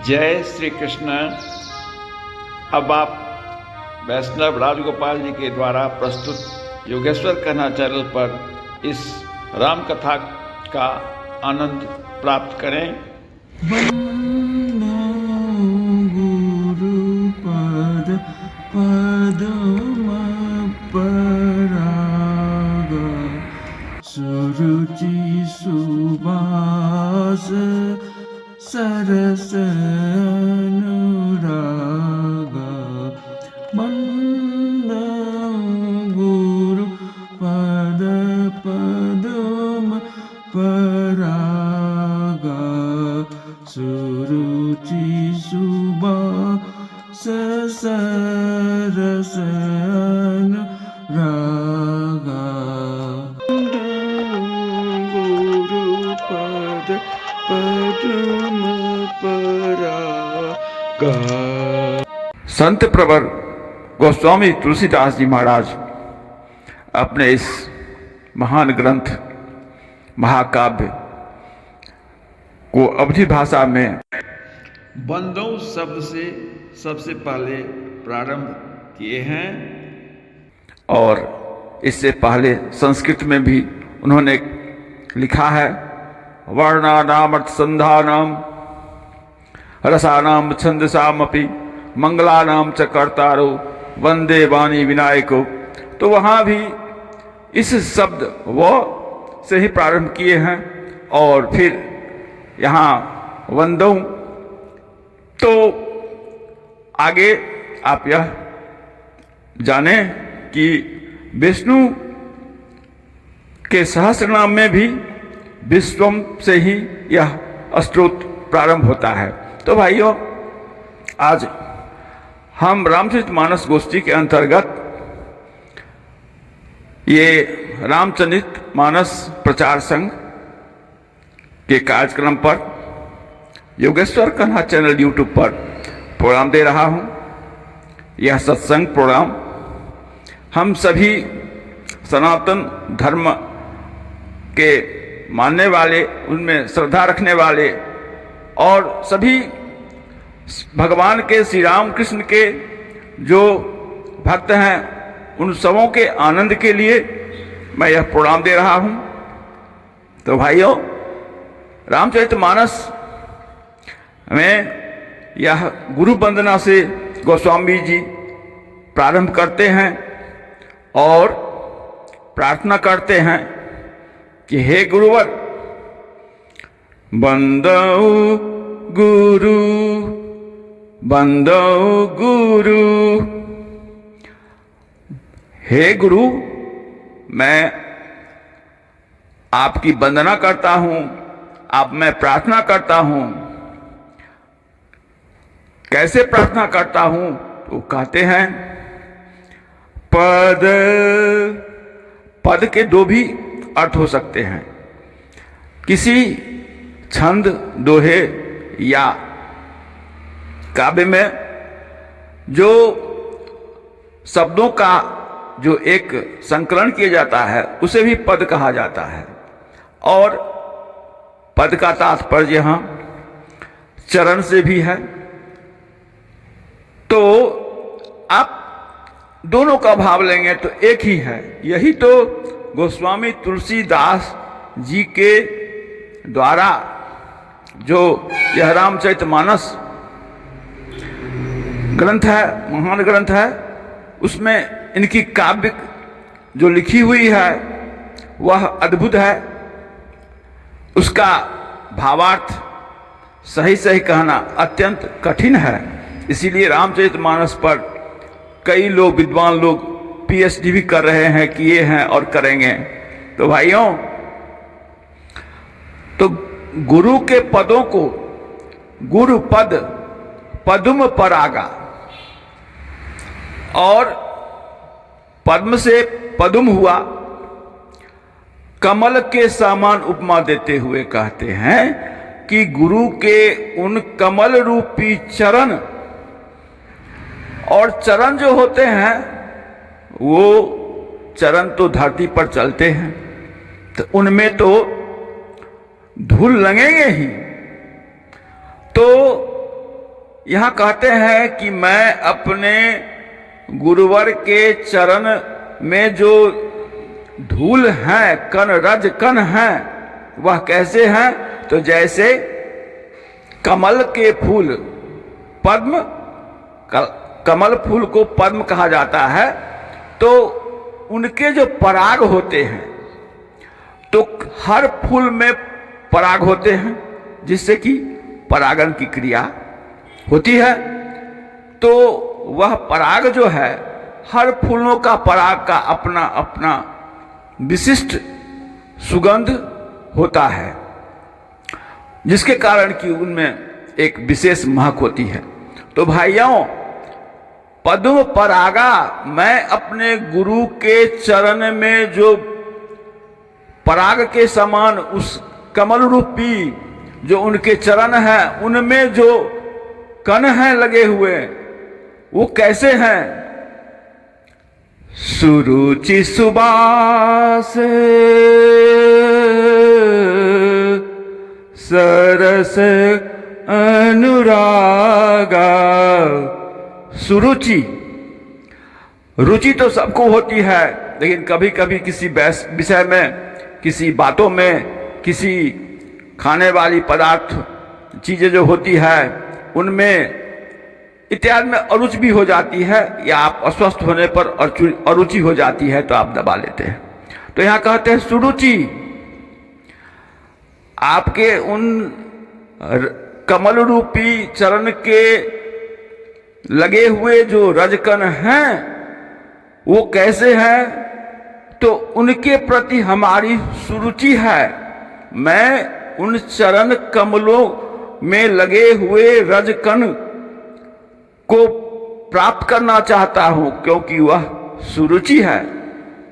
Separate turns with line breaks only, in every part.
जय श्री कृष्ण। अब आप वैष्णव राजगोपाल जी के द्वारा प्रस्तुत योगेश्वर कन्हा चैनल पर इस राम कथा का आनंद प्राप्त करें।
गुरुपद पदम पराग सुरुचि सुबास सरस अनुराग गुरु पद पदम पराग सुरुचि सुबास सरस अनुराग गुरुपद पद्म पराग।
संत प्रवर गोस्वामी तुलसीदास जी महाराज अपने इस महान ग्रंथ महाकाव्य को अवधी भाषा में
बंदों शब्द से सबसे पहले प्रारंभ किए हैं
और इससे पहले संस्कृत में भी उन्होंने लिखा है। वर्णानाम अर्थसंधानाम रसानाम छंदसामपि मंगलानाम च कर्तारो वंदे वाणी विनायको। तो वहाँ भी इस शब्द वो से ही प्रारंभ किए हैं और फिर यहाँ वंदों। तो आगे आप यह जाने कि विष्णु के सहस्र नाम में भी विश्वम से ही यह स्तोत्र प्रारंभ होता है। तो भाइयों, आज हम रामचरितमानस गोष्ठी के अंतर्गत ये रामचरितमानस प्रचार संघ के कार्यक्रम पर योगेश्वर कन्हा चैनल यूट्यूब पर प्रोग्राम दे रहा हूँ। यह सत्संग प्रोग्राम हम सभी सनातन धर्म के मानने वाले, उनमें श्रद्धा रखने वाले और सभी भगवान के श्री राम कृष्ण के जो भक्त हैं उन सबों के आनंद के लिए मैं यह प्रोग्राम दे रहा हूँ। तो भाइयों, रामचरितमानस में यह गुरु वंदना से गोस्वामी जी प्रारंभ करते हैं और प्रार्थना करते हैं कि हे गुरुवर, बंदौ गुरु बंदौ गुरु। हे गुरु, मैं आपकी वंदना करता हूं, मैं प्रार्थना करता हूं। कैसे प्रार्थना करता हूं? तो कहते हैं पद। पद के दो भी अर्थ हो सकते हैं। किसी छंद, दोहे या काव्य में जो शब्दों का जो एक संकलन किया जाता है उसे भी पद कहा जाता है। और पद का तात्पर्य यहाँ चरण से भी है। तो आप दोनों का भाव लेंगे तो एक ही है। यही तो गोस्वामी तुलसीदास जी के द्वारा जो यह रामचरितमानस ग्रंथ है, महान ग्रंथ है, उसमें इनकी काव्य जो लिखी हुई है वह अद्भुत है। उसका भावार्थ सही सही कहना अत्यंत कठिन है। इसीलिए रामचरितमानस पर कई लोग, विद्वान लोग पीएचडी भी कर रहे हैं, किए हैं और करेंगे। तो भाइयों, तो गुरु के पदों को गुरु पद पद्म परागा, और पद्म से पद्म हुआ, कमल के समान उपमा देते हुए कहते हैं कि गुरु के उन कमल रूपी चरण, और चरण जो होते हैं वो चरण तो धरती पर चलते हैं, तो उनमें तो धूल लगेंगे ही। तो यहां कहते हैं कि मैं अपने गुरुवर के चरण में जो धूल हैं, कण रज कण हैं, वह कैसे हैं? तो जैसे कमल के फूल, पद्म, कमल फूल को पद्म कहा जाता है, तो उनके जो पराग होते हैं, तो हर फूल में पराग होते हैं जिससे कि परागन की क्रिया होती है। तो वह पराग जो है, हर फूलों का पराग का अपना अपना विशिष्ट सुगंध होता है, जिसके कारण कि उनमें एक विशेष महक होती है। तो भाइयों, पद्म परागा, मैं अपने गुरु के चरण में जो पराग के समान उस कमल रूपी जो उनके चरण हैं, उनमें जो कण हैं लगे हुए, वो कैसे हैं? सुरुचि सुबास सरस अनुरागा। सुरुचि, रुचि तो सबको होती है, लेकिन कभी कभी किसी विषय में, किसी बातों में, किसी खाने वाली पदार्थ चीजें जो होती है उनमें इत्यादि में अरुचि भी हो जाती है, या आप अस्वस्थ होने पर अरुचि हो जाती है तो आप दबा लेते हैं। तो यहां कहते हैं सुरुचि, आपके उन कमल रूपी चरण के लगे हुए जो रजकण हैं वो कैसे हैं? तो उनके प्रति हमारी सुरुचि है। मैं उन चरण कमलों में लगे हुए रजकण को प्राप्त करना चाहता हूं, क्योंकि वह सुरुचि है।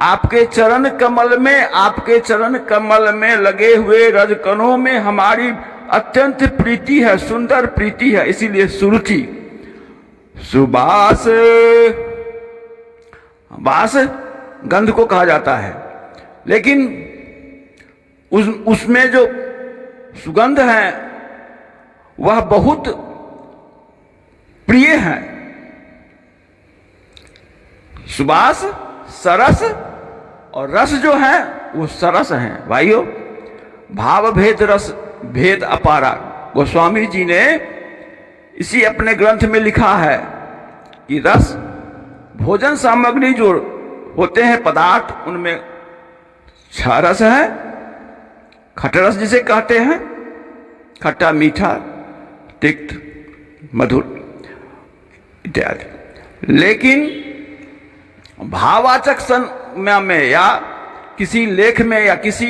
आपके चरण कमल में, आपके चरण कमल में लगे हुए रजकणों में हमारी अत्यंत प्रीति है, सुंदर प्रीति है, इसीलिए सुरुचि। सुबास, बास गंध को कहा जाता है, लेकिन उसमें जो सुगंध है वह बहुत प्रिय है। सुबास, सरस, और रस जो है वो सरस है। भाइयों, भाव भेद रस भेद अपारा, गोस्वामी जी ने इसी अपने ग्रंथ में लिखा है कि रस, भोजन सामग्री जो होते हैं पदार्थ, उनमें 6 रस है। खटरस जिसे कहते हैं, खट्टा, मीठा, तिक्त, मधुर इत्यादि। लेकिन भाववाचक संज्ञा में या किसी लेख में या किसी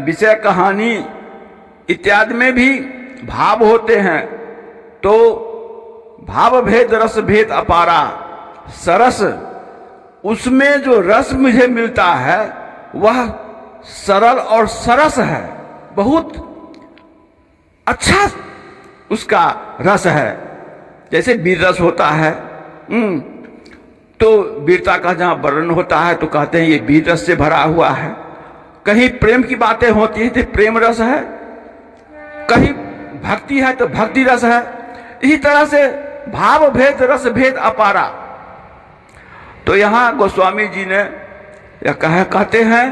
विषय, कहानी इत्यादि में भी भाव होते हैं। तो भाव भेद रस भेद अपारा, सरस, उसमें जो रस मुझे मिलता है वह सरल और सरस है, बहुत अच्छा उसका रस है। जैसे वीर रस होता है, तो वीरता का जहां वर्णन होता है तो कहते हैं ये वीर रस से भरा हुआ है। कहीं प्रेम की बातें होती है तो प्रेम रस है, कहीं भक्ति है तो भक्ति रस है। इसी तरह से भाव भेद रस भेद अपारा। तो यहां गोस्वामी जी ने यह कहते हैं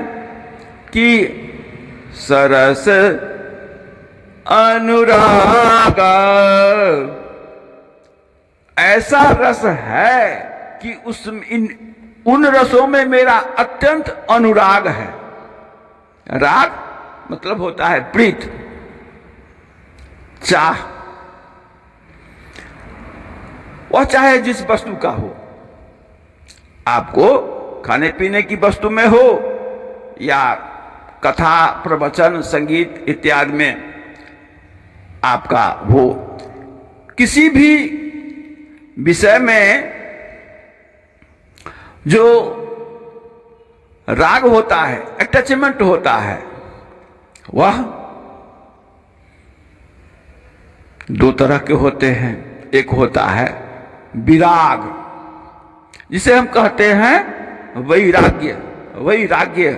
कि सरस अनुराग, ऐसा रस है कि उन रसों में मेरा अत्यंत अनुराग है। राग मतलब होता है प्रीत, चाह, वह चाहे जिस वस्तु का हो, आपको खाने पीने की वस्तु में हो या कथा प्रवचन संगीत इत्यादि में आपका हो, किसी भी विषय में जो राग होता है, अटैचमेंट होता है, वह 2 तरह के होते हैं। एक होता है विराग, जिसे हम कहते हैं वैराग्य। वैराग्य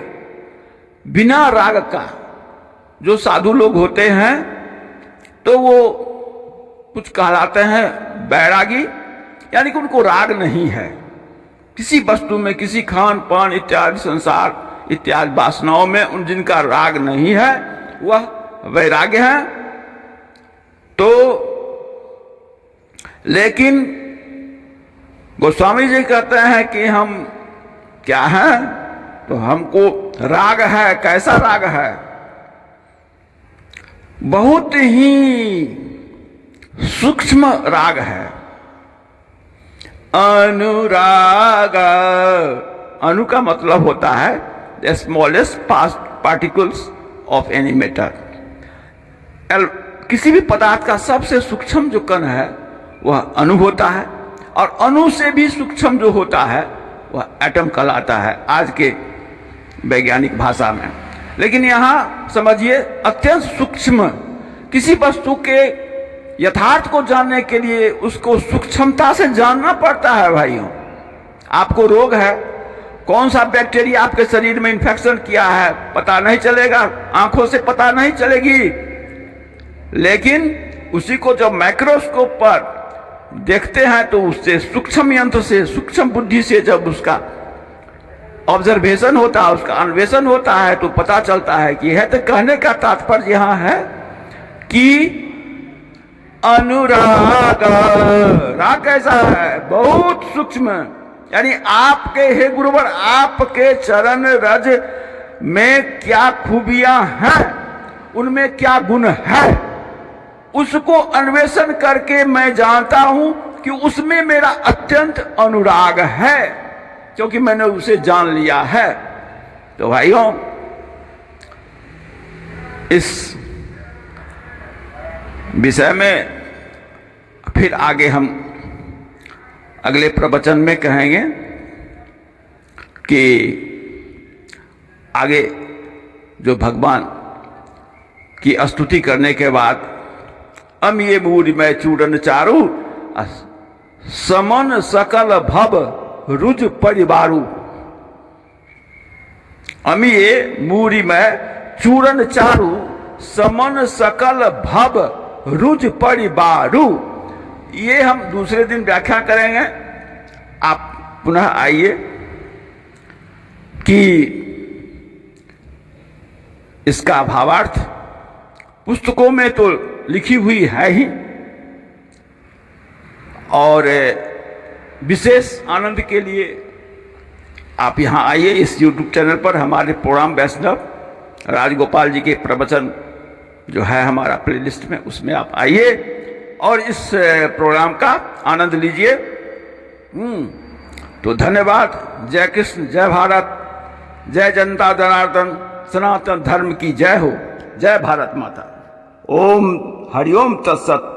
बिना राग का, जो साधु लोग होते हैं तो वो कुछ कहलाते हैं बैरागी, यानी कि उनको राग नहीं है किसी वस्तु में, किसी खान पान इत्यादि संसार इत्यादि वासनाओं में। उन जिनका राग नहीं है वह वैराग्य है। तो लेकिन गोस्वामी जी कहते हैं कि हम क्या हैं, तो हमको राग है। कैसा राग है? बहुत ही सूक्ष्म राग है। अनुराग, अनु का मतलब होता है the smallest particles of any matter. किसी भी पदार्थ का सबसे सूक्ष्म जो कण है वह अणु होता है, और अणु से भी सूक्ष्म जो होता है वह एटम कहलाता है आज के वैज्ञानिक भाषा में। लेकिन यहाँ समझिए अत्यंत सूक्ष्म, किसी वस्तु के यथार्थ को जानने के लिए उसको सूक्ष्मता से जानना पड़ता है भाइयों। आपको रोग है, कौन सा बैक्टीरिया आपके शरीर में इन्फेक्शन किया है पता नहीं चलेगा, आंखों से पता नहीं चलेगी, लेकिन उसी को जब माइक्रोस्कोप पर देखते हैं तो उससे सूक्ष्म यंत्र से, सूक्ष्म बुद्धि से जब उसका ऑब्जर्वेशन होता है, उसका अन्वेषण होता है, तो पता चलता है कि यह तो कहने का तात्पर्य यहां है कि अनुराग, राग कैसा है? बहुत सूक्ष्म, यानी आपके हे गुरुवर आपके चरण रज में क्या खूबियां हैं, उनमें क्या गुण है, उसको अन्वेषण करके मैं जानता हूं कि उसमें मेरा अत्यंत अनुराग है, क्योंकि मैंने उसे जान लिया है। तो भाइयों, इस विषय में फिर आगे हम अगले प्रवचन में कहेंगे कि आगे जो भगवान की स्तुति करने के बाद अमिये मूरी में चूड़न चारू समन सकल भव रुज परिवारू। अमिये मूरी में चूड़न चारू समन सकल भव रुज परिवारू। ये हम दूसरे दिन व्याख्या करेंगे। आप पुनः आइए कि इसका भावार्थ पुस्तकों में तो लिखी हुई है ही, और विशेष आनंद के लिए आप यहाँ आइए इस YouTube चैनल पर। हमारे प्रोग्राम वैष्णव राजगोपाल जी के प्रवचन जो है हमारा प्लेलिस्ट में, उसमें आप आइए और इस प्रोग्राम का आनंद लीजिए। तो धन्यवाद। जय कृष्ण, जय भारत, जय जनता जनार्दन, सनातन धर्म की जय हो। जय भारत माता। ओम हरिओम तत्सत।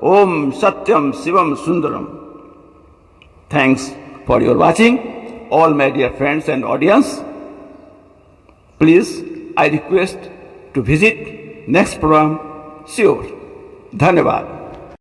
ओम सत्यम Shivam Sundaram. Thanks for your watching, all my dear friends and audience. Please, I request to visit next program. Sure. धन्यवाद।